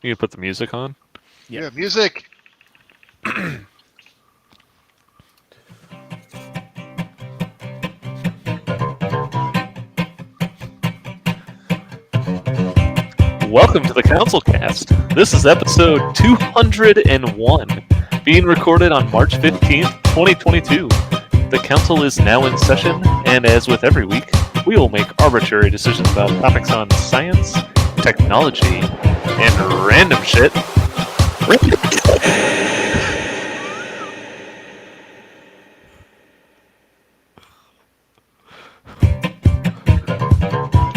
You can put the music on. Yeah, music. Welcome to the CouncilCast. This is episode 201, being recorded on March 15th, 2022. The council is now in session, and as with every week, we will make arbitrary decisions about topics on science, technology, and random shit.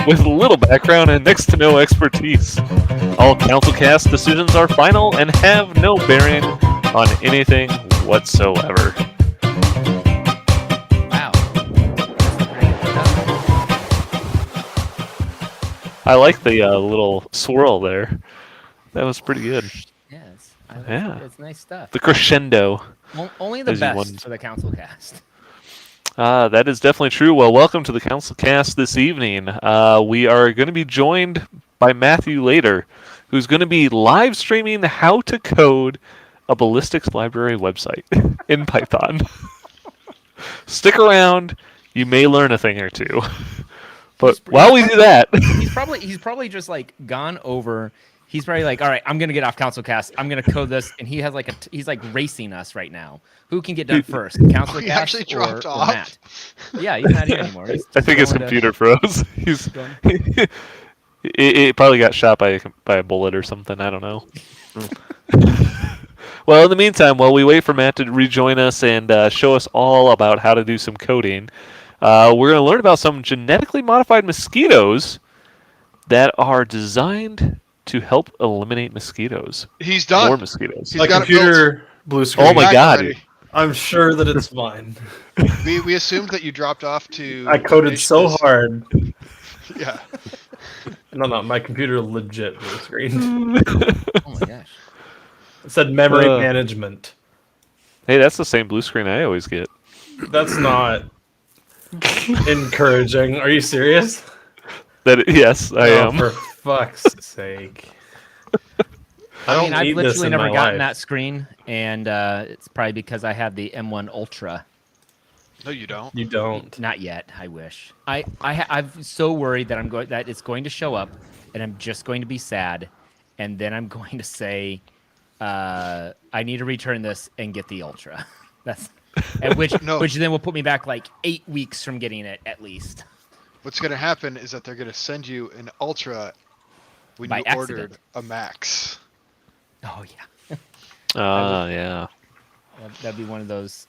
With little background and next to no expertise. All CouncilCast decisions are final and have no bearing on anything whatsoever. Wow. I like the little swirl there. That was pretty good. Yes. Yeah. It's nice stuff. The crescendo. Only the as you best wouldn't- for the CouncilCast. That is definitely true. Well, welcome to the CouncilCast this evening. We are going to be joined by Matthew later, who's going to be live streaming how to code a ballistics library website in Python. Stick around. You may learn a thing or two. But while we do that... He's probably just like gone over. He's probably like, all right, I'm gonna get off CouncilCast. I'm gonna code this, and he has like he's like racing us right now. Who can get done first, CouncilCast He actually dropped or off. Matt? Yeah, he's not here anymore. I think his computer froze. It probably got shot by a bullet or something. I don't know. Well, in the meantime, while we wait for Matt to rejoin us and show us all about how to do some coding, we're going to learn about some genetically modified mosquitoes that are designed to help eliminate mosquitoes. He's done. More mosquitoes. He's My got it computer blue screen. Oh my Back god. already. I'm sure that it's mine. We assumed that you dropped off to. I coded finish so this. hard. Yeah. No, my computer legit blue screen. Oh my gosh. It said memory Uh. management. Hey, that's the same blue screen I always get. That's not encouraging. Are you serious? Yes, I am. For fuck's sake. I mean, I've need this literally in never my gotten life. that screen, and it's probably because I have the M1 Ultra. No, you don't. You don't. Not yet. I wish. I'm so worried that that it's going to show up, and I'm just going to be sad, and then I'm going to say, I need to return this and get the Ultra. That's and which No. which then will put me back like 8 weeks from getting it at least. What's going to happen is that they're going to send you an Ultra when By you accident. ordered a Max. Oh yeah, Yeah. that'd be one of those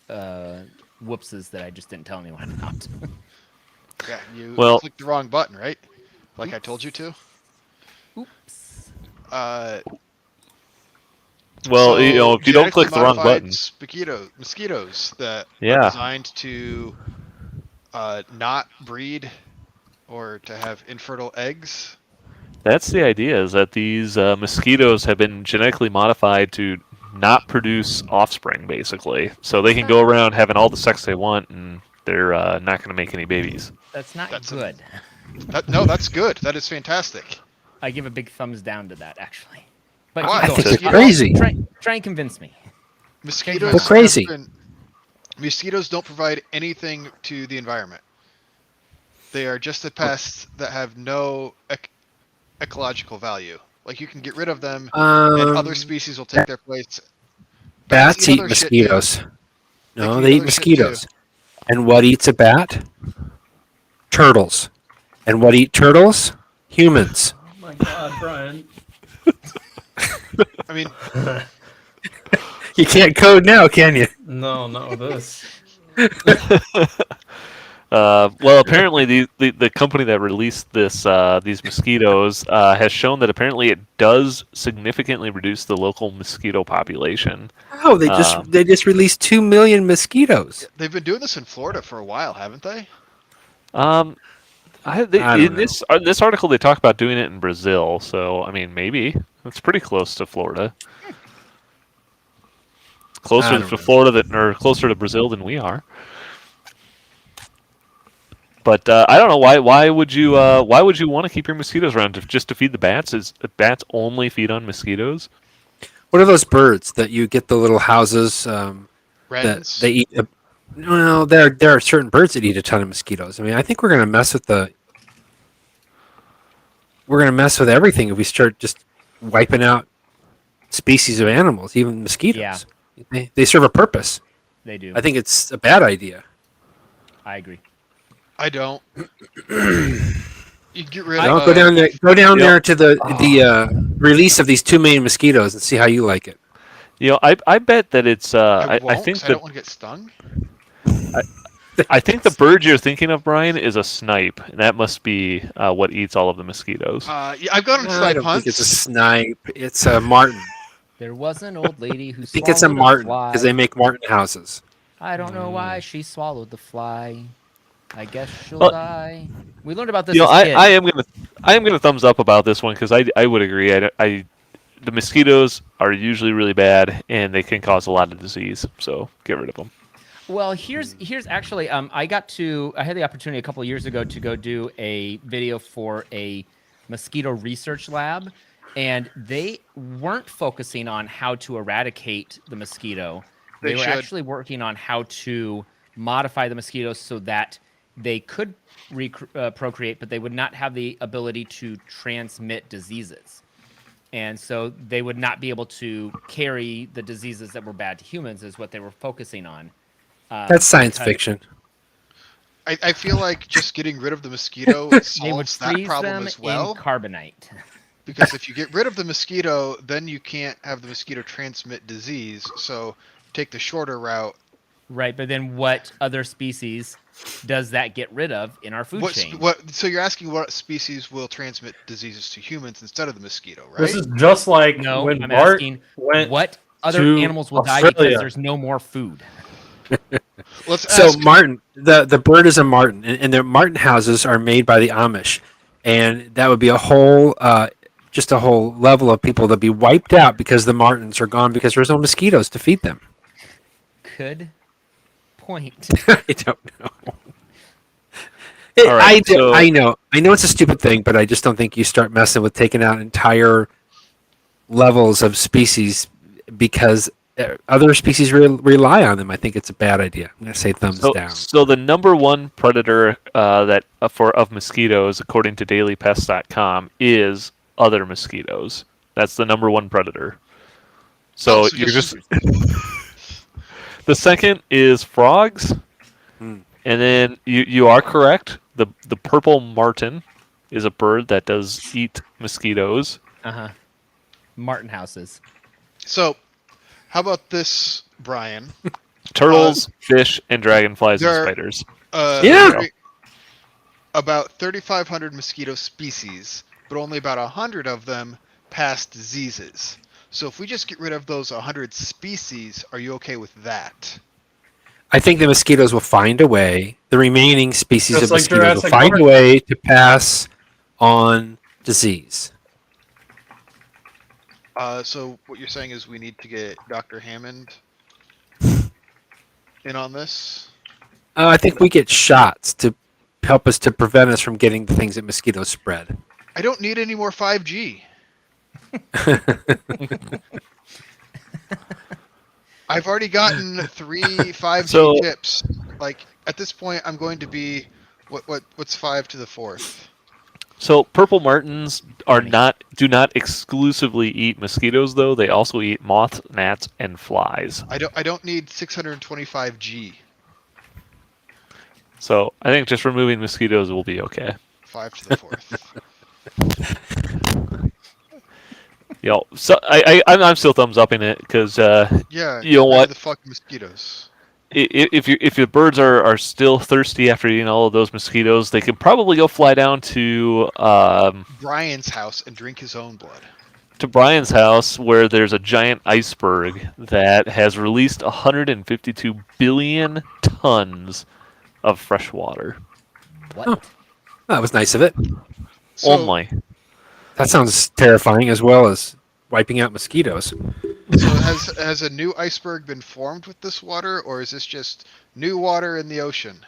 whoopses that I just didn't tell anyone about. Yeah, you Well- clicked the wrong button, right? Like I told you to. Oops. Well, So, if you don't click the wrong genetically button. modified mosquitoes that Yeah. are designed to not breed or to have infertile eggs. That's the idea, is that these mosquitoes have been genetically modified to not produce offspring, basically. So they can go around having all the sex they want, and they're not going to make any babies. That's not That's good. No, that's good. That is fantastic. I give a big thumbs down to that actually. But Why? keep I going. think it's crazy. Try and convince me. Mosquitoes They're crazy. have been- Mosquitoes don't provide anything to the environment. They are just a pest that have no ecological value. Like you can get rid of them, and other species will take their place. Bats eat other shit, too. mosquitoes. No, can they eat eat other shit, mosquitoes. And what eats a bat? Turtles. And what eat turtles? Humans. Oh my god, Brian. I mean, You can't code now, can you? No, not with this. Well, apparently the company that released these mosquitoes has shown that apparently it does significantly reduce the local mosquito population. Oh, they just released 2 million mosquitoes. they've been doing this in Florida for a while, haven't they? I don't In know. this article, they talk about doing it in Brazil. So I mean, maybe it's pretty close to Florida. I Closer don't to know. Florida or closer to Brazil than we are. But I don't know why. Why would you? Why would you want to keep your mosquitoes around just to feed the bats? Is bats only feed on mosquitoes? What are those birds that you get the little houses that Wrens. they eat? No, there are certain birds that eat a ton of mosquitoes. I mean, I think we're gonna mess with everything if we start just wiping out species of animals, even mosquitoes. They serve a purpose. They do. I think it's a bad idea. I agree. I don't. You get rid No, of. go down there. Go down Yep. there to the release of these 2 million mosquitoes and see how you like it. I bet that it's. I I won't. think 'Cause I that don't want to get stung. I think the bird you're thinking of, Brian, is a snipe, and that must be what eats all of the mosquitoes. Yeah, I've gone on No, I snipe don't think it's a hunts. snipe. It's a martin. There was an old lady who I think it's a swallowed martin fly. because they make martin houses. I don't know why she swallowed the fly. I guess she'll Well, die. We learned about this You know, as kids. I am gonna thumbs up about this one because I would agree. The mosquitoes are usually really bad and they can cause a lot of disease. So get rid of them. Well, here's actually I had the opportunity a couple of years ago to go do a video for a mosquito research lab, and they weren't focusing on how to eradicate the mosquito. They They were should. actually working on how to modify the mosquitoes so that they could procreate, but they would not have the ability to transmit diseases. And so they would not be able to carry the diseases that were bad to humans, is what they were focusing on. That's science because fiction. I feel like just getting rid of the mosquito They would solves that freeze problem them as well. in carbonite. Because if you get rid of the mosquito, then you can't have the mosquito transmit disease. So take the shorter route. Right, but then what other species does that get rid of in our food chain? So you're asking what species will transmit diseases to humans instead of the mosquito, right? This is just like No, when I'm Bart asking went what other to animals will die because Australia. there's no more food. Let's So ask. martin, the bird is a martin, and the martin houses are made by the Amish, and that would be a whole just a whole level of people that be wiped out because the martins are gone because there's no mosquitoes to feed them. Good point. I don't know. All right, so- I know it's a stupid thing, but I just don't think you start messing with taking out entire levels of species because other species rely on them. I think it's a bad idea. I'm going to say thumbs down. So the number one predator of mosquitoes, according to DailyPest.com, is other mosquitoes. That's the number one predator. So so you're just- the second is frogs, and then you are correct. The purple martin is a bird that does eat mosquitoes. Uh-huh. Martin houses. So, how about this, Brian? Turtles, fish, and dragonflies and there are- spiders. Yeah. About 3,500 mosquito species, but only about 100 of them pass diseases. So if we just get rid of those 100 species, are you okay with that? I think the mosquitoes will find a way. The remaining species Just of like mosquitoes will Jurassic find Park. a way to pass on disease. So what you're saying is we need to get Dr. Hammond in on this? I think we get shots to help us to prevent us from getting the things that mosquitoes spread. I don't need any more 5G. I've already gotten 3 5G So- chips. Like at this point, I'm going to be what's 5 to the 4th? So purple martins do not exclusively eat mosquitoes though. They also eat moths, gnats, and flies. I don't need 625G. So I think just removing mosquitoes will be okay. 5 to the 4th. So I'm still thumbs upping it because Yeah. You know get rid of what? The fucking mosquitoes. if your birds are still thirsty after eating all of those mosquitoes, they can probably go fly down to Brian's house and drink his own blood. Brian's house where there's a giant iceberg that has released 152 billion tons of fresh water. What? Oh. That was nice of it. So, Only. That sounds terrifying as well as wiping out mosquitoes. So has a new iceberg been formed with this water, or is this just new water in the ocean?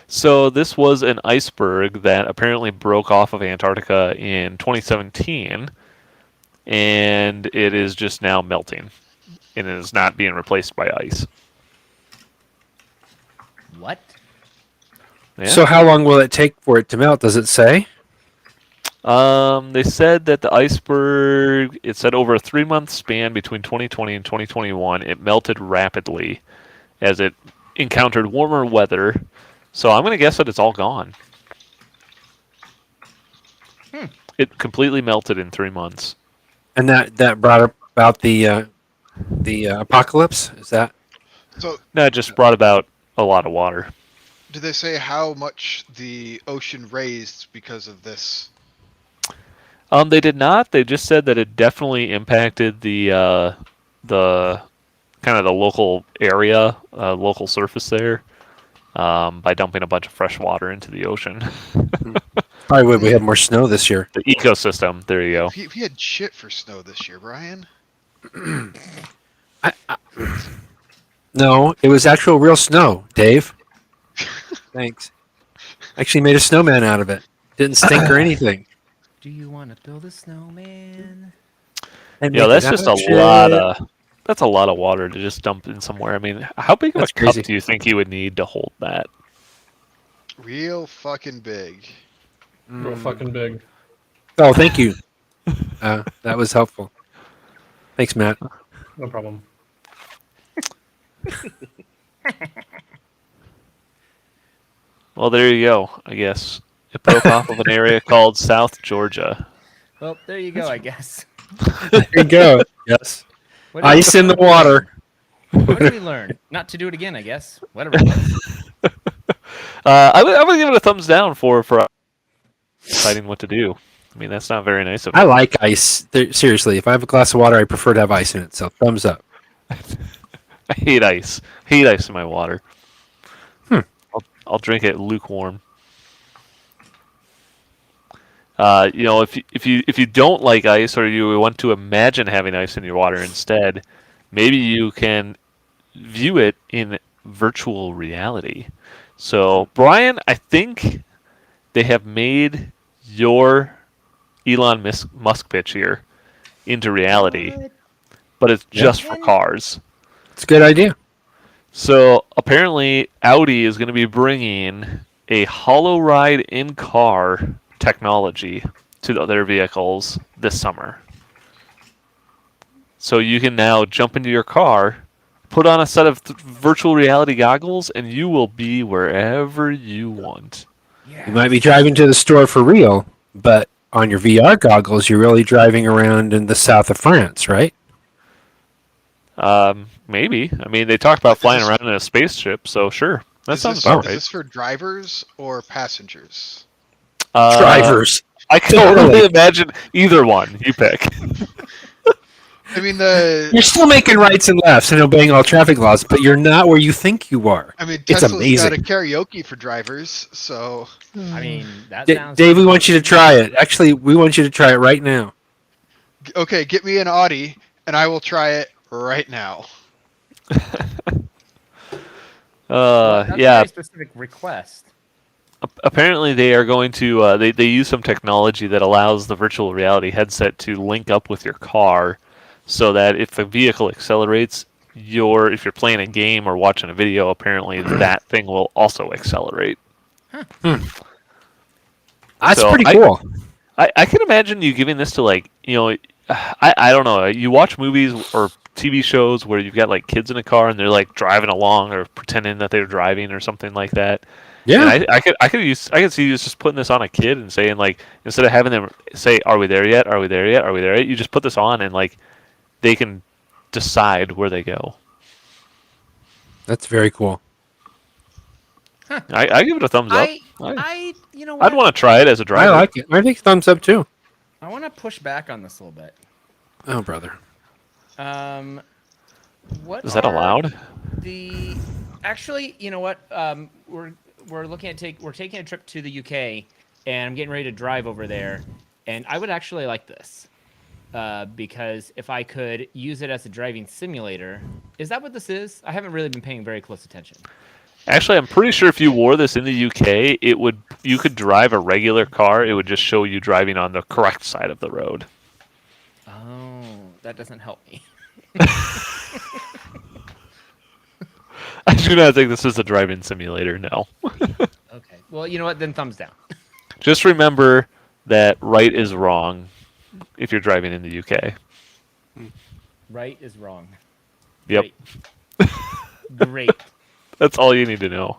So this was an iceberg that apparently broke off of Antarctica in 2017, and it is just now melting, and it is not being replaced by ice. What? Yeah. So how long will it take for it to melt? Does it say? They said that the iceberg, it said over a 3 month span between 2020 and 2021, it melted rapidly as it encountered warmer weather. So I'm going to guess that it's all gone. It completely melted in 3 months. And that brought about the apocalypse. Is that? So, That just brought about a lot of water. did they say how much the ocean raised because of this? They did not. They just said that it definitely impacted the kind of the local area, local surface there, by dumping a bunch of fresh water into the ocean. Probably would we have more snow this year. The ecosystem. There you go. We had shit for snow this year, Brian. No, it was actual real snow, Dave. Thanks. Actually made a snowman out of it. Didn't stink or anything. Do you want to build a snowman? And Yeah, make that's it just out a of lot shit. of that's a lot of water to just dump in somewhere. I mean, how big of That's a cup crazy. do you think you would need to hold that? Real fucking big. Real fucking big. Oh, thank you. That was helpful. Thanks, Matt. No problem. Well, there you go. I guess it broke off of an area called South Georgia. Well, there you go, I guess. There you go. Yes. What Ice in the water. What did we learn? Not to do it again, I guess. Whatever it was. I would give it a thumbs down for deciding what to do. I mean, that's not very nice of I him. like ice. Seriously, if I have a glass of water, I prefer to have ice in it. So thumbs up. I hate ice. Hate ice in my water. I'll drink it lukewarm. If you don't like ice, or you want to imagine having ice in your water instead, maybe you can view it in virtual reality. So, Brian, I think they have made your Elon Musk pitch here into reality, but it's just for cars. It's a good idea. So apparently, Audi is going to be bringing a hollow ride in car technology to their vehicles this summer. So you can now jump into your car, put on a set of virtual reality goggles, and you will be wherever you want. You might be driving to the store for real, but on your VR goggles, you're really driving around in the south of France, right? Maybe. I mean, they talked about flying around in a spaceship, so sure. That sounds about Is right. this for drivers or passengers? Drivers. I can totally imagine either one. You pick. I mean, You're still making rights and lefts and obeying all traffic laws, but you're not where you think you are. It's Tesla's amazing. got a karaoke for drivers, so I mean, that sounds. Dave, we want you to try it. Actually, we want you to try it right now. okay, get me an Audi, and I will try it right now. That's a Yeah. very specific request. Apparently, they are going to. They use some technology that allows the virtual reality headset to link up with your car, so that if the vehicle accelerates, if you're playing a game or watching a video, apparently that thing will also accelerate. That's So pretty cool. I can imagine you giving this to I don't know. You watch movies or TV shows where you've got like kids in a car and they're like driving along or pretending that they're driving or something like that. Yeah. And I could see you just putting this on a kid and saying like, instead of having them say, "Are we there yet? Are we there yet? Are we there yet?" You just put this on and like they can decide where they go. That's very cool. I give it a thumbs up. You know what? I'd want to try it as a I driver. like it. I think thumbs up too. I want to push back on this a little bit. Oh, brother. What Is that are allowed? Actually, you know what? We're taking a trip to the UK, and I'm getting ready to drive over there, and I would actually like this. Because if I could use it as a driving simulator, is that what this is? I haven't really been paying very close attention. Actually, I'm pretty sure if you wore this in the UK, you could drive a regular car. It would just show you driving on the correct side of the road. Oh, that doesn't help me. I do not think this is a driving simulator. No. Okay. Well, you know what? Then thumbs down. Just remember that right is wrong if you're driving in the UK. Right is wrong. Yep. Great. Great. That's all you need to know.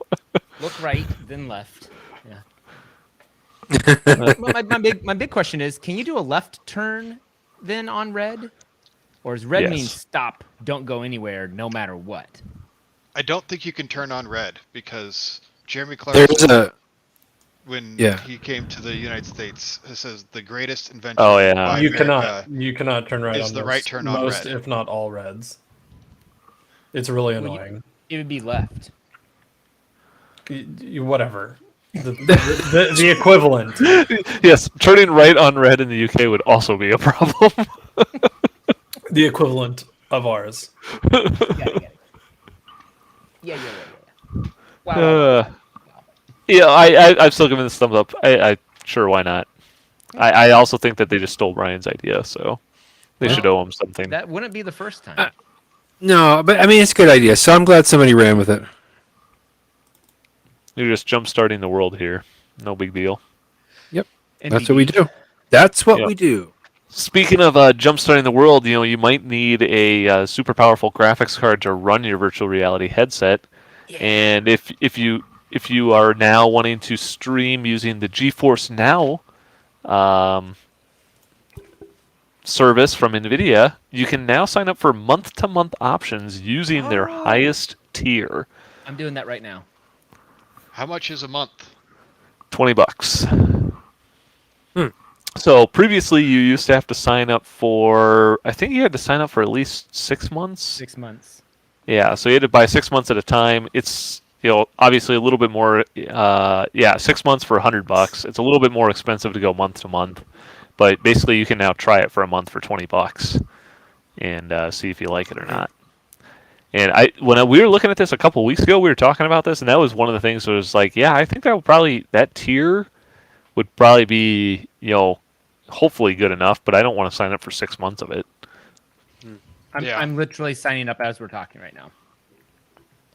Look right, then left. Yeah. Well, my big question is, can you do a left turn then on red? Or does red Yes. mean stop, don't go anywhere, no matter what? I don't think you can turn on red because Jeremy There's Clarkson, a when Yeah. he came to the United States, says the greatest invention Oh, yeah. by You America cannot turn right is on the most, right turn on most, red. if not all reds. It's really Well, annoying. It would be left. Whatever. The equivalent. Yes, turning right on red in the UK would also be a problem. The equivalent of ours. Yeah. Wow. Yeah, I'm still giving this thumbs up. I sure, why not? I also think that they just stole Ryan's idea, so they Well, should owe him something. That wouldn't be the first time. no, but I mean it's a good idea. So I'm glad somebody ran with it. You're just jump starting the world here. No big deal. That's what we do. That's what Yep. we do. Speaking of jump starting the world, you might need a super powerful graphics card to run your virtual reality headset. And if you are now wanting to stream using the GeForce Now service from NVIDIA, you can now sign up for month-to-month options using their highest tier. I'm doing that right now. How much is a month? $20. So previously you used to have to sign up for, I think you had to sign up for at least 6 months. 6 months. Yeah, so you had to buy 6 months at a time. It's obviously a little bit more. 6 months for $100. It's a little bit more expensive to go month to month, but basically you can now try it for a month for $20 and see if you like it or not. And when we were looking at this a couple weeks ago, we were talking about this, and that was one of the things that was like, yeah, I think that tier would probably be hopefully good enough, but I don't want to sign up for 6 months of it. Yeah. I'm literally signing up as we're talking right now.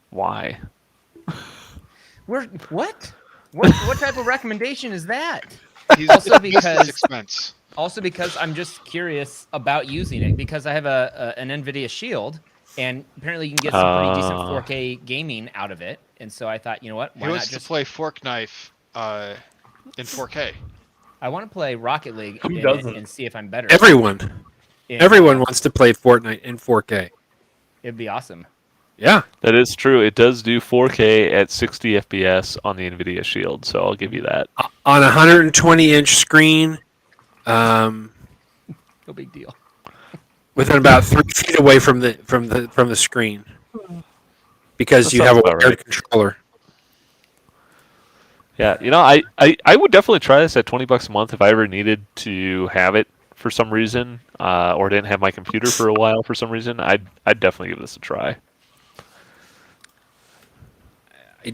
Why? What? What type of recommendation is that? He's Also it's business because- expense. Also because I'm just curious about using it because I have an NVIDIA Shield and apparently you can get some pretty decent 4K gaming out of it. And so I thought, you know what? He Why not wants to just play Fork Knife in 4K. I want to play Rocket League Who in it doesn't? and see if I'm better. Everyone And, wants to play Fortnite in 4K. It'd be awesome. Yeah. That is true. It does do 4K at 60 FPS on the NVIDIA Shield, so I'll give you that. On a 120-inch screen, No big deal. within about 3 feet away from the screen, because That you have sounds a about wired right. controller. Yeah, I would definitely try this at $20 a month if I ever needed to have it for some reason, or didn't have my computer for a while for some reason. I'd definitely give this a try.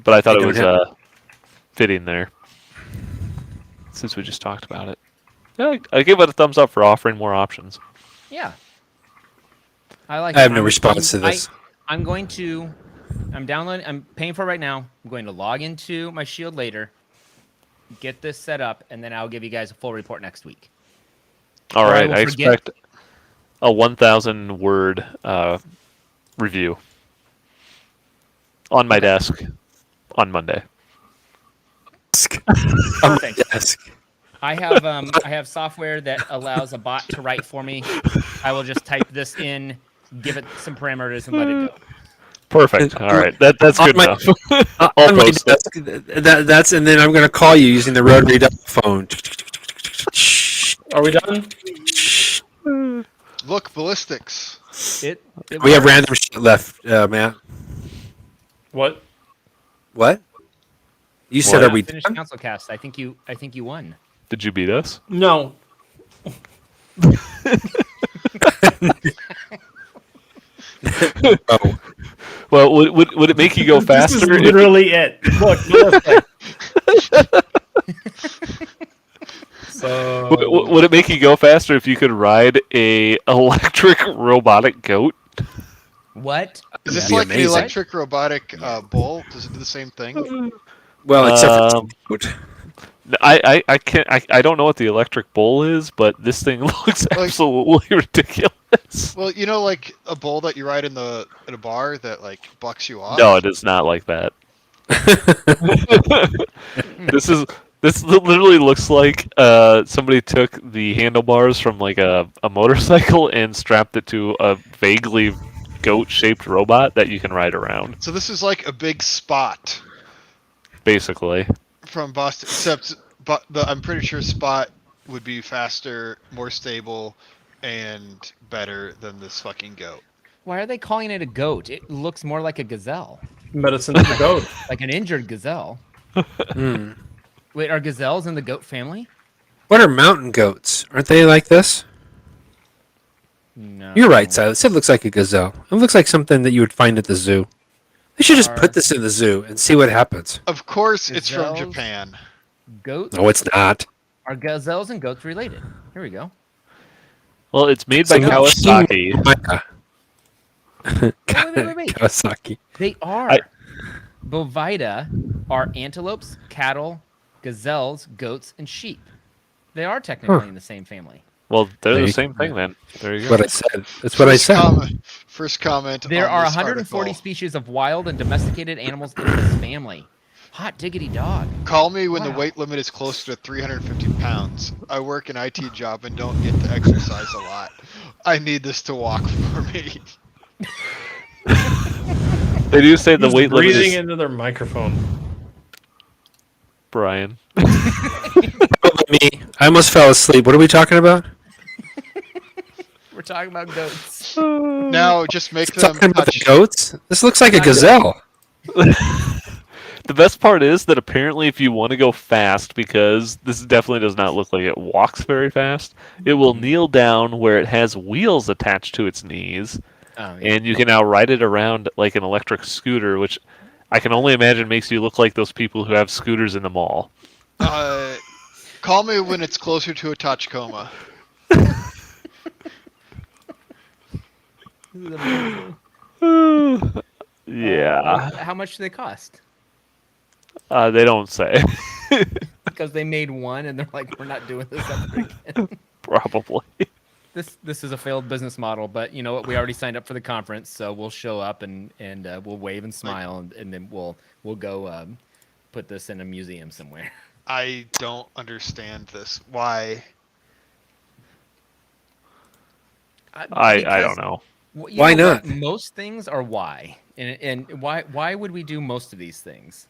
But I thought it was fitting there, since we just talked about it. Yeah, I give it a thumbs up for offering more options. Yeah. I like I have it. no response to this. I'm downloading. I'm paying for it right now. I'm going to log into my Shield later, get this set up, and then I'll give you guys a full report next week. All Or I right, will I forget- expect a 1,000 word review on my desk on Monday. Perfect. Desk. I have software that allows a bot to write for me. I will just type this in, give it some parameters, and let it go. Perfect. All right, that's On good my- enough. On my post it. desk, and then I'm going to call you using the rotary dial phone. Are we done? Look, ballistics. It We have works. random shit left, Matt. What? What? You said, What? are we Finished done? CouncilCast. I think you won. Did you beat us? No. Oh. Well, would it make you go faster? This is literally it. Look, so Would it make you go faster if you could ride a electric robotic goat? What? Is this be like the amazing. electric robotic bull? Does it do the same thing? Well, except Um, for goat. I can't I don't know what the electric bull is, but this thing looks absolutely ridiculous. Well, you know, like a bull that you ride in a bar that like bucks you off. No, it is not like that. This literally looks like somebody took the handlebars from like a motorcycle and strapped it to a vaguely goat-shaped robot that you can ride around. So this is like a big Spot Basically, from Boston, except I'm pretty sure Spot would be faster, more stable, and better than this fucking goat. Why are they calling it a goat? It looks more like a gazelle, medicine to the goat. like an injured gazelle. Hmm. Wait, are gazelles in the goat family? What are mountain goats? Aren't they like this? No. You're right, Silas. It looks like a gazelle. It looks like something that you would find at the zoo. They should just put this in the zoo and see what happens. Of course, it's from Gazelles? Japan. Goats? No, it's not. Are gazelles and goats related? Here we go. well, it's made by So Kawasaki. Wait. Kawasaki. They are. Bovida are antelopes, cattle, gazelles, goats, and sheep. They are technically in the same family. Well, they're There the you same go. thing then. There you That's go. what I said. That's what I said. First comment. There on are this 140 article. species of wild and domesticated animals in this family. Hot diggity dog. Call me when the Wow. weight limit is closer to 350 pounds. I work an IT job and don't get to exercise a lot. I need this to walk for me. They do say the Who's weight limit breathing is into their microphone. Brian. Me. I almost fell asleep. What are we talking about? We're talking about goats. Now just make them Talking about the touch. goats? This looks like a gazelle. The best part is that apparently if you want to go fast, because this definitely does not look like it walks very fast, it will kneel down where it has wheels attached to its knees, Oh, and you can now ride it around like an electric scooter, which I can only imagine makes you look like those people who have scooters in the mall. Call me when it's closer to a Tachikoma. Yeah, How much do they cost? they don't say. Because they made one and they're like, we're not doing this ever again. Probably. This is a failed business model, but you know what? We already signed up for the conference, so we'll show up and we'll wave and smile, and then we'll go put this in a museum somewhere. I don't understand this. Why? I don't know. You Why know what? not? Most things are why, and why would we do most of these things?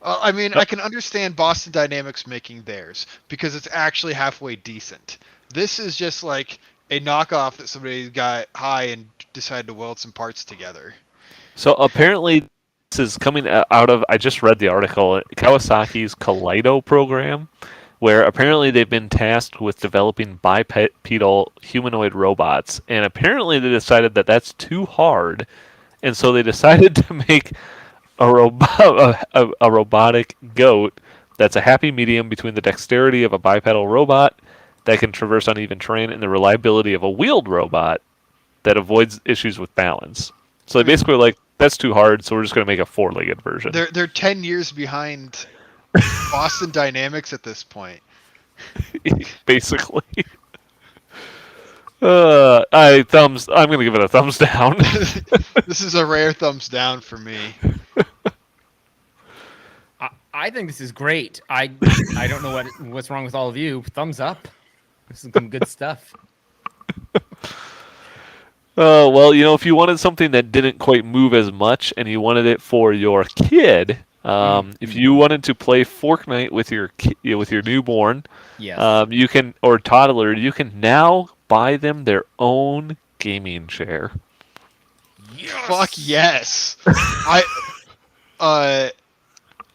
I mean, I can understand Boston Dynamics making theirs because it's actually halfway decent. This is just like a knockoff that somebody got high and decided to weld some parts together. So apparently, this is coming out of. I just read the article. Kawasaki's Kaleido program, where apparently they've been tasked with developing bipedal humanoid robots, and apparently they decided that that's too hard, and so they decided to make a robotic goat that's a happy medium between the dexterity of a bipedal robot that can traverse uneven terrain and the reliability of a wheeled robot that avoids issues with balance. So they basically were like, that's too hard, so we're just going to make a four-legged version. They're 10 years behind Boston Dynamics at this point. Basically. I'm going to give it a thumbs down. This is a rare thumbs down for me. I think this is great. I don't know what's wrong with all of you. Thumbs up. This is some good stuff. Well, if you wanted something that didn't quite move as much and you wanted it for your kid, if you wanted to play Fortnite with your newborn, Yes. you can, or toddler, you can now buy them their own gaming chair. Fuck yes.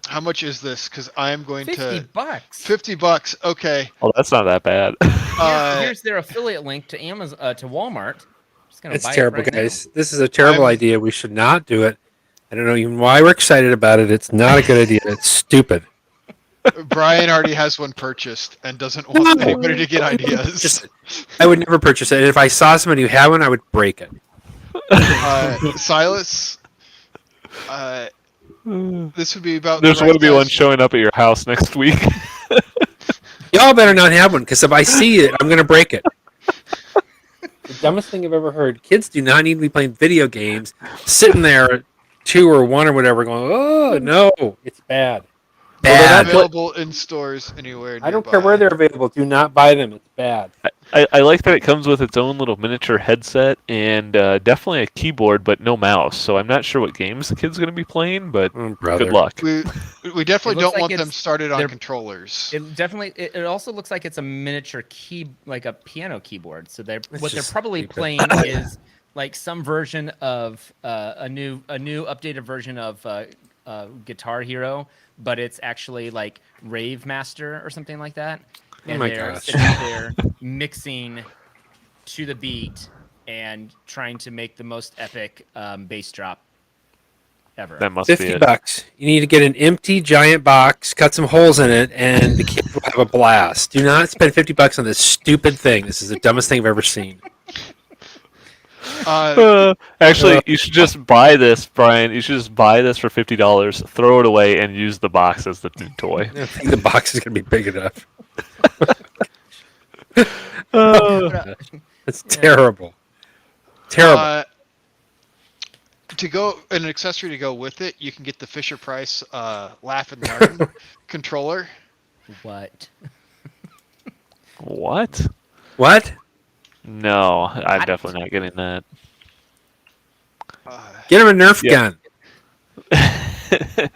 How much is this? Because I am going $50. to $50. Okay. Oh, that's not that bad. Here's their affiliate link to Amazon to Walmart. Just gonna It's buy terrible, it right guys. This is a terrible I'm- idea. We should not do it. I don't know even why we're excited about it. It's not a good idea. It's stupid. Brian already has one purchased and doesn't want No. anybody to get ideas. Just, I would never purchase it. And if I saw somebody who had one, I would break it. Silas, this would be about. There's the going right to be one size- showing up at your house next week. Y'all better not have one, because if I see it, I'm going to break it. The dumbest thing I've ever heard. Kids do not need to be playing video games, sitting there, 2 or 1 or whatever, going, oh, no, it's bad. They're not Bad. available in stores anywhere. Nearby. I don't care where they're available. Do not buy them. It's bad. I like that it comes with its own little miniature headset and definitely a keyboard, but no mouse. So I'm not sure what games the kid's going to be playing, but Brother. good luck. We definitely It looks don't like want them it's- started on they're- controllers. It also looks like it's a miniature key, like a piano keyboard. So what they're just probably stupid. playing is like some version of a new updated version of Guitar Hero, but it's actually like Rave Master or something like that. And my they're gosh. sitting there mixing to the beat and trying to make the most epic bass drop ever. That must be $50 it. bucks. You need to get an empty giant box, cut some holes in it, and the kids will have a blast. Do not spend $50 on this stupid thing. This is the dumbest thing I've ever seen. Actually, you should just buy this, Brian. You should just buy this for $50, throw it away, and use the box as the new toy. I don't think the box is going to be big enough. It's terrible. Terrible. To go an accessory to go with it, you can get the Fisher Price Laugh and Learn controller. What? What? What? No, I'm definitely not getting that. Get him a Nerf Yeah. gun.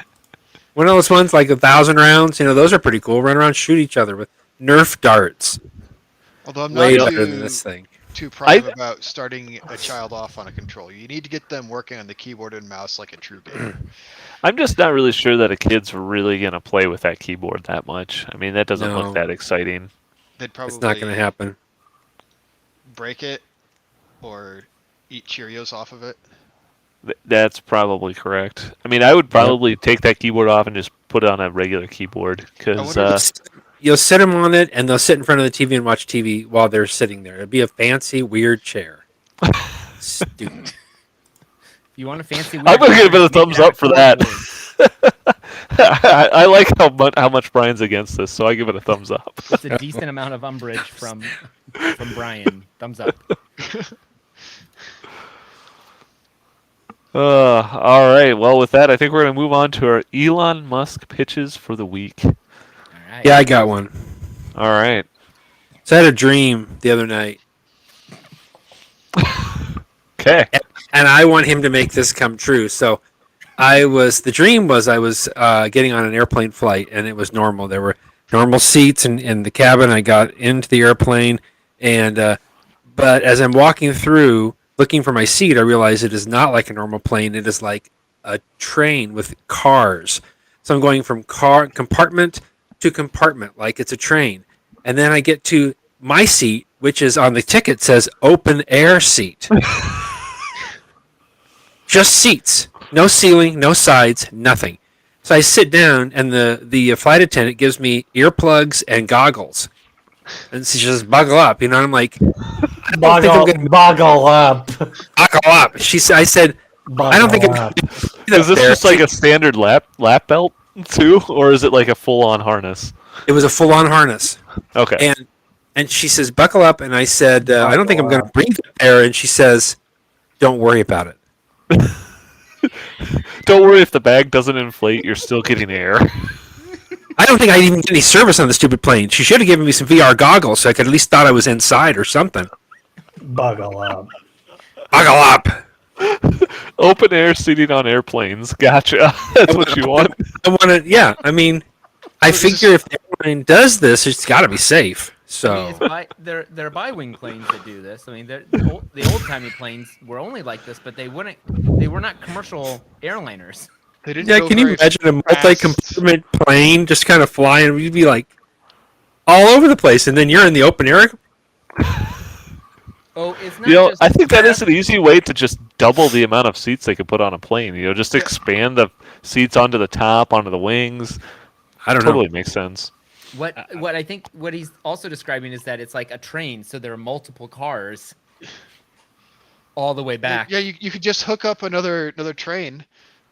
One of those ones like 1,000 rounds. You know, those are pretty cool. Run around, shoot each other with Nerf darts. Although I'm Way not better than this thing. too prime about starting a child off on a controller. You need to get them working on the keyboard and mouse like a true gamer. I'm just not really sure that a kid's really going to play with that keyboard that much. I mean, that doesn't No. look that exciting. They'd probably It's not going to happen. break it or eat Cheerios off of it. That's probably correct. I mean, I would probably take that keyboard off and just put it on a regular keyboard because I wonder You'll sit them on it, and they'll sit in front of the TV and watch TV while they're sitting there. It'll be a fancy, weird chair. Stupid. You want a fancy? I'm gonna give it a thumbs up for that. I like how much Brian's against this, so I give it a thumbs up. It's a decent amount of umbrage from Brian. Thumbs up. All right. Well, with that, I think we're gonna move on to our Elon Musk pitches for the week. All right. Yeah, I got one. All right. So I had a dream the other night, Okay. and I want him to make this come true. So the dream was I was getting on an airplane flight, and it was normal. There were normal seats in the cabin. I got into the airplane, and but as I'm walking through, looking for my seat, I realize it is not like a normal plane. It is like a train with cars. So I'm going from compartment to compartment, like it's a train. And then I get to my seat, which is on the ticket says open air seat. Just seats. No ceiling, no sides, nothing. So I sit down, and the flight attendant gives me earplugs and goggles. And she says, buckle up. And I'm like, I don't think I'm going to Boggle up. buckle up. I said, I don't think I'm going to Is this just like a standard lap belt too, or is it like a full-on harness? It was a full-on harness. Okay. And she says, buckle up. And I said, I don't think I'm going to breathe up there. And she says, don't worry about it. Don't worry if the bag doesn't inflate. You're still getting air. I don't think I even get any service on the stupid plane. She should have given me some VR goggles so I could at least thought I was inside or something. Boggle up. Buckle up. Open air seating on airplanes. Gotcha. That's what you want. I want to, yeah. I mean, I So is figure if the airplane does this, it's got to be safe. So They're bi-wing planes that do this. I mean, the old-timey planes were only like this, but they were not commercial airliners. They didn't yeah, go can you very imagine a fast. multi-compartment plane just kind of flying? You'd be like all over the place, and then you're in the open air. Oh, it's not You know, just. I think that is an easy way to just double the amount of seats they could put on a plane. You know, just expand the seats onto the top, onto the wings. I don't Totally know. makes sense. What I think what he's also describing is that it's like a train, so there are multiple cars all the way back. Yeah, you could just hook up another train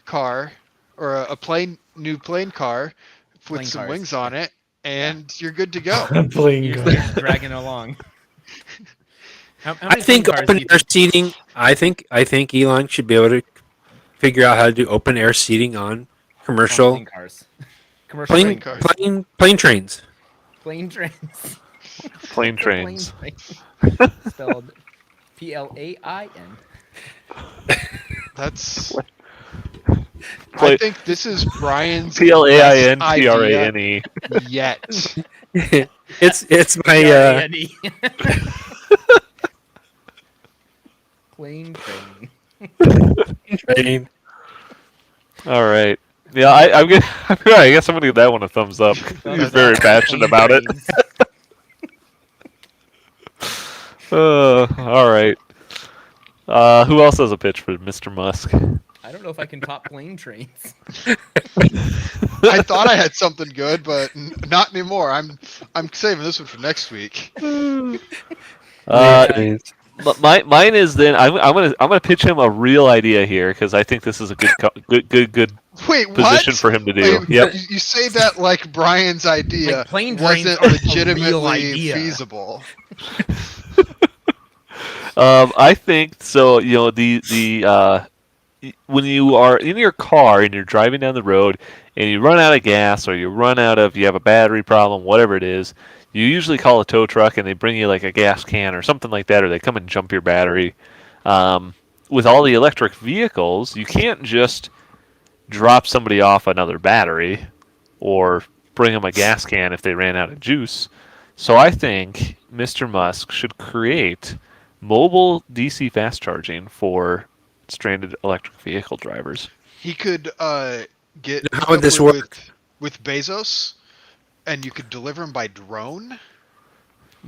car or a new plane car with Plane some cars. wings on it, and you're good to go. Playing You're God. just dragging along. How I many think plane cars do open you air think? seating. I think Elon should be able to figure out how to do open air seating on On commercial plane cars. Commercial Plane plane, cars. plane trains. plane trains. Plane The plane trains. train. Spelled PLAIN. That's. Play- I think this is Brian's PLAIN best idea TRANE. yet. it's my PRANE. Plane train. train. All right. Yeah, I'm gonna. I guess I'm gonna give that one a thumbs up. He's very passionate Plane about it. trains. All right. Who else has a pitch for Mr. Musk? I don't know if I can top plane trains. I thought I had something good, but not anymore. I'm saving this one for next week. Trains. Mine is then I'm gonna pitch him a real idea here because I think this is a good Wait, position what? for him to do. Wait, Yep. you say that like Brian's idea Like plane trains wasn't are a real legitimately idea. feasible. I think so. You know when you are in your car and you're driving down the road and you run out of gas or you have a battery problem, whatever it is, you usually call a tow truck and they bring you like a gas can or something like that, or they come and jump your battery. With all the electric vehicles, you can't just drop somebody off another battery or bring them a gas can if they ran out of juice. So I think Mr. Musk should create mobile DC fast charging for stranded electric vehicle drivers. He could get How would this coupled work? with Bezos, and you could deliver them by drone.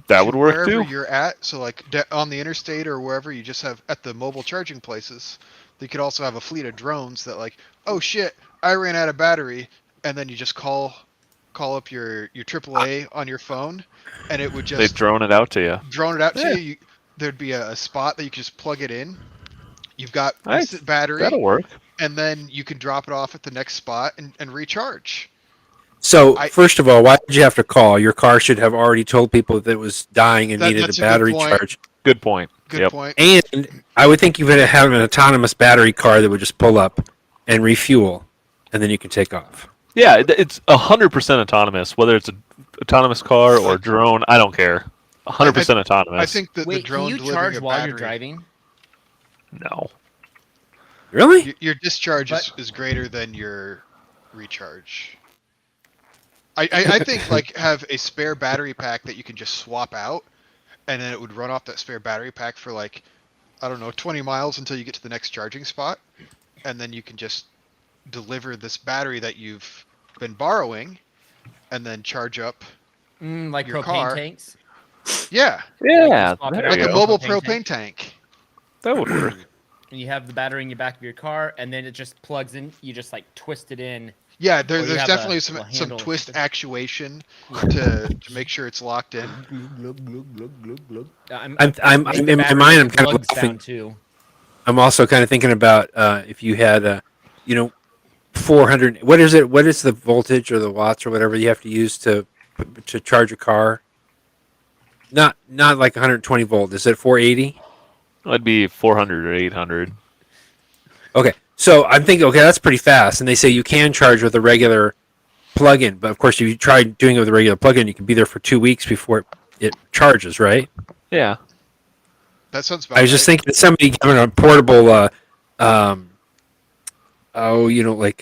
That to would work wherever too. you're at. So like on the interstate or wherever, you just have at the mobile charging places. They could also have a fleet of drones that like, oh shit, I ran out of battery, and then you just call up your AAA on your phone, and it would They just drone it out to you. drone it out Yeah. to you. There'd be a spot that you could just plug it in. You've got Nice. instant battery, That'll work. and then you can drop it off at the next spot and recharge. So I- first of all, why did you have to call? Your car should have already told people that it was dying and needed That's a a good battery point. charge. Good point. Good Yep. point. And I would think you would have an autonomous battery car that would just pull up and refuel, and then you can take off. Yeah, it's 100% autonomous. Whether it's an autonomous car or drone, I don't care. 100% autonomous. I think that the Wait, drone can you delivering charge a while battery, you're driving? No. Really? Your discharge But- is greater than your recharge. I think like have a spare battery pack that you can just swap out, and then it would run off that spare battery pack for like, I don't know, 20 miles until you get to the next charging spot, and then you can just deliver this battery that you've been borrowing, and then charge up. Like Your propane car. tanks? Yeah, Yeah, swap it there out. you like a go. mobile Propane propane tank. That would work. And you have the battery in your back of your car, and then it just plugs in. You just like twist it in. Yeah, Or you there's have definitely a some handle. twist actuation to make sure it's locked in. I'm I'm make the in my battery mind. I'm with kind of lugs laughing. sound too. I'm also kind of thinking about if you had, 400. What is it? What is the voltage or the watts or whatever you have to use to charge a car? Not like 120 volt. Is it 480? That'd be 400 or 800. Okay, so I'm thinking, okay, that's pretty fast. And they say you can charge with a regular plug-in, but of course, if you try doing it with a regular plug-in, you can be there for 2 weeks before it charges, right? Yeah. That sounds about I was just right. thinking of somebody giving a portable, like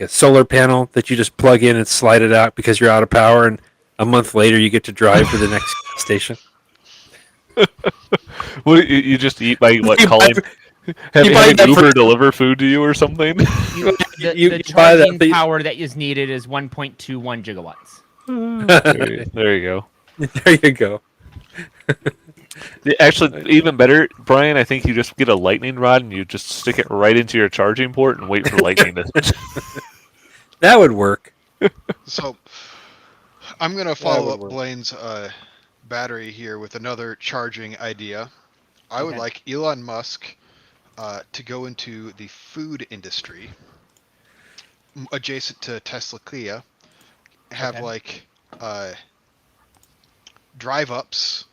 a solar panel that you just plug in and slide it out because you're out of power, and a month later you get to drive to the next station. What you just eat by what You calling? buy- Having buy that Uber for- deliver food to you or something? The, You the buy that, charging but you- power that is needed is 1.21 gigawatts. There you go. There you go. Actually, even better, Brian. I think you just get a lightning rod and you just stick it right into your charging port and wait for lightning to. That would work. So I'm gonna follow would up work. Blaine's battery here with another charging idea. I would Okay. like Elon Musk to go into the food industry, adjacent to Tesla Kia, have Okay. like drive-ups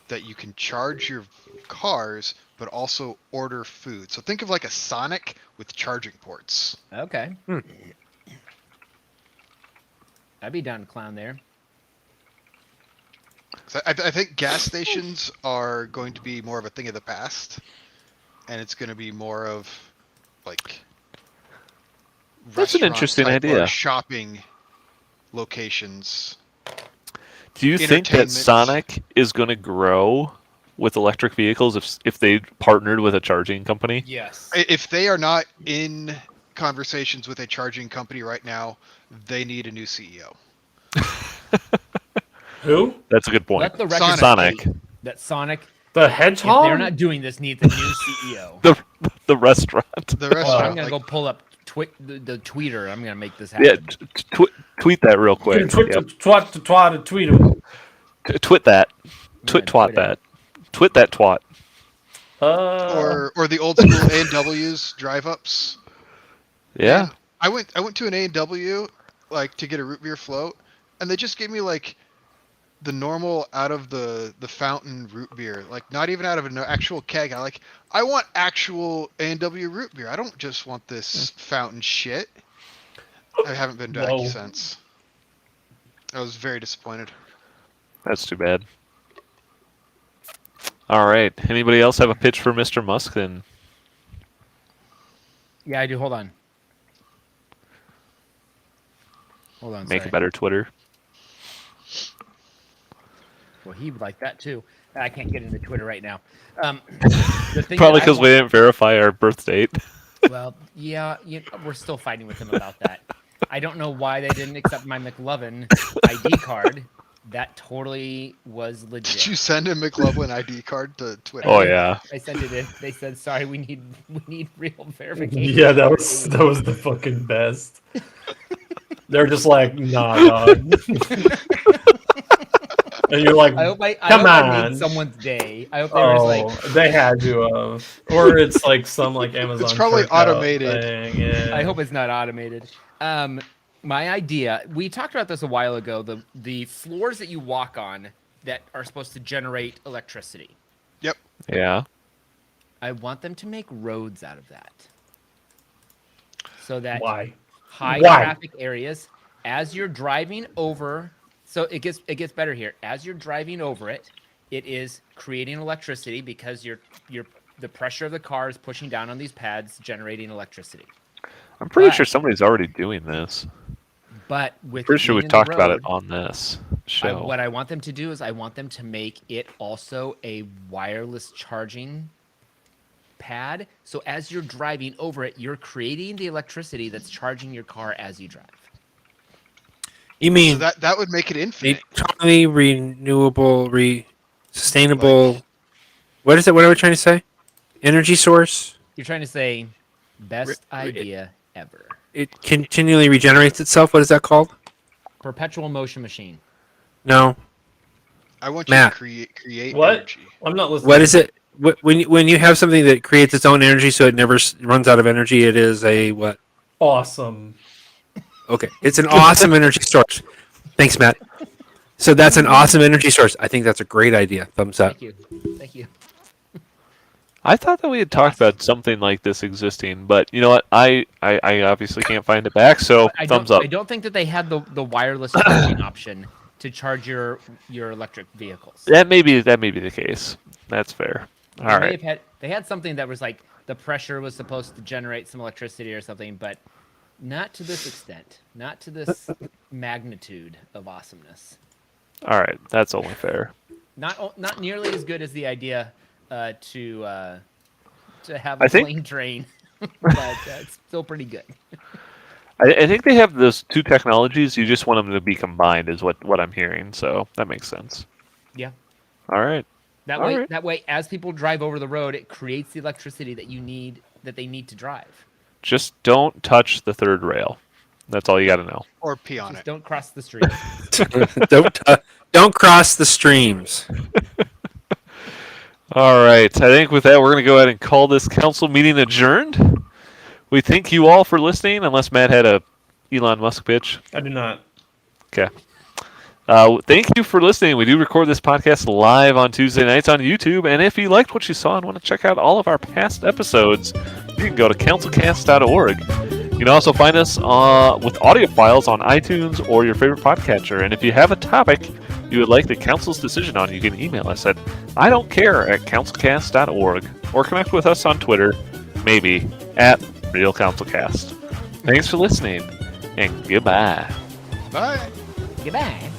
that you can charge your cars, but also order food. So think of like a Sonic with charging ports. Okay. Hmm. I'd be down to clown there. So I think gas stations are going to be more of a thing of the past, and it's going to be more of like That's an restaurant interesting type idea. or shopping locations. Do you think that Entertainment. Sonic is going to grow with electric vehicles if they partnered with a charging company? Yes. If they are not in conversations with a charging company right now, they need a new CEO. Who? That's a good point. Let the record Sonic. state that Sonic, The if hedgehog? they're not doing this, needs a new CEO. The restaurant. The I'm restaurant, gonna like, go pull up the tweeter. I'm gonna make this happen. Yeah, tweet that real quick. You can Yep. twat tweet him. Twit that. gonna Twat twit it. that. Twit that twat. or the old school A&W's drive-ups. Yeah. Man, I went to an A&W like to get a root beer float, and they just gave me like the normal out of the fountain root beer, like not even out of an actual keg. I want actual A&W root beer. I don't just want this fountain shit. I haven't been back Whoa. since. I was very disappointed. That's too bad. All right. Anybody else have a pitch for Mr. Musk then? Yeah, I do. Hold on. Hold on. Make sorry. a better Twitter. Well, he would like that too. I can't get into Twitter right now. The thing Probably that I because we want- didn't verify our birth date. Well, yeah, we're still fighting with him about that. I don't know why they didn't accept my McLovin ID card. That totally was Did legit. you send a McLovin ID card to Twitter? Oh yeah. I sent it in. They said, "Sorry, we need real verification." Yeah, that was the fucking best. They're just like, nah, dog. And you're like, I hope I come hope I on. made someone's day. I hope they were just like, They had to or it's like some like Amazon. It's probably checkout automated. thing, yeah. I hope it's not automated. My idea, we talked about this a while ago, the floors that you walk on that are supposed to generate electricity. Yep. Yeah. I want them to make roads out of that. So that Why? high Why? traffic areas, as you're driving over, so it gets better here. As you're driving over it, it is creating electricity because the pressure of the car is pushing down on these pads, generating electricity. I'm pretty But- sure somebody's already doing this. But with Pretty sure being we've in the talked about it road, on this show. what I want them to do is I want them to make it also a wireless charging pad. So as you're driving over it, you're creating the electricity that's charging your car as you drive. You So mean that would make it infinite. totally renewable, sustainable? What is it? What are we trying to say? Energy source. You're trying to say best idea ever. It continually regenerates itself. What is that called? Perpetual motion machine. No. I want you Matt. to create What? energy. I'm not listening. What is it? When you have something that creates its own energy, so it never runs out of energy, it is a what? Awesome. Okay, it's an awesome energy source. Thanks, Matt. So that's an awesome energy source. I think that's a great idea. Thumbs up. Thank you. Thank you. I thought that we had talked about something like this existing, but you know what? I obviously can't find it back, so thumbs up. I don't think that they had the wireless charging option to charge your electric vehicles. That may be the case. That's fair. All They may right. have had- they had something that was like the pressure was supposed to generate some electricity or something, but not to this extent, not to this magnitude of awasomeness. All right. That's only fair. Not nearly as good as the idea to have I a think- plane train, but it's still pretty good. I think they have those two technologies. You just want them to be combined, is what I'm hearing. So that makes sense. Yeah. All right. That All way, right. that way, as people drive over the road, it creates the electricity that they need to drive. Just don't touch the third rail. That's all you got to know. Or pee on Just it. don't cross the street. Don't cross the streams. All right. I think with that, we're going to go ahead and call this council meeting adjourned. We thank you all for listening, unless Matt had a Elon Musk pitch. I do not. Okay. Thank you for listening. We do record this podcast live on Tuesday nights on YouTube. And if you liked what you saw and want to check out all of our past episodes, you can go to councilcast.org. You can also find us with audio files on iTunes or your favorite podcatcher. And if you have a topic you would like the council's decision on, you can email us at idon'tcare@councilcast.org or connect with us on Twitter, maybe, at RealCouncilCast. Thanks for listening, and goodbye. Bye. Goodbye.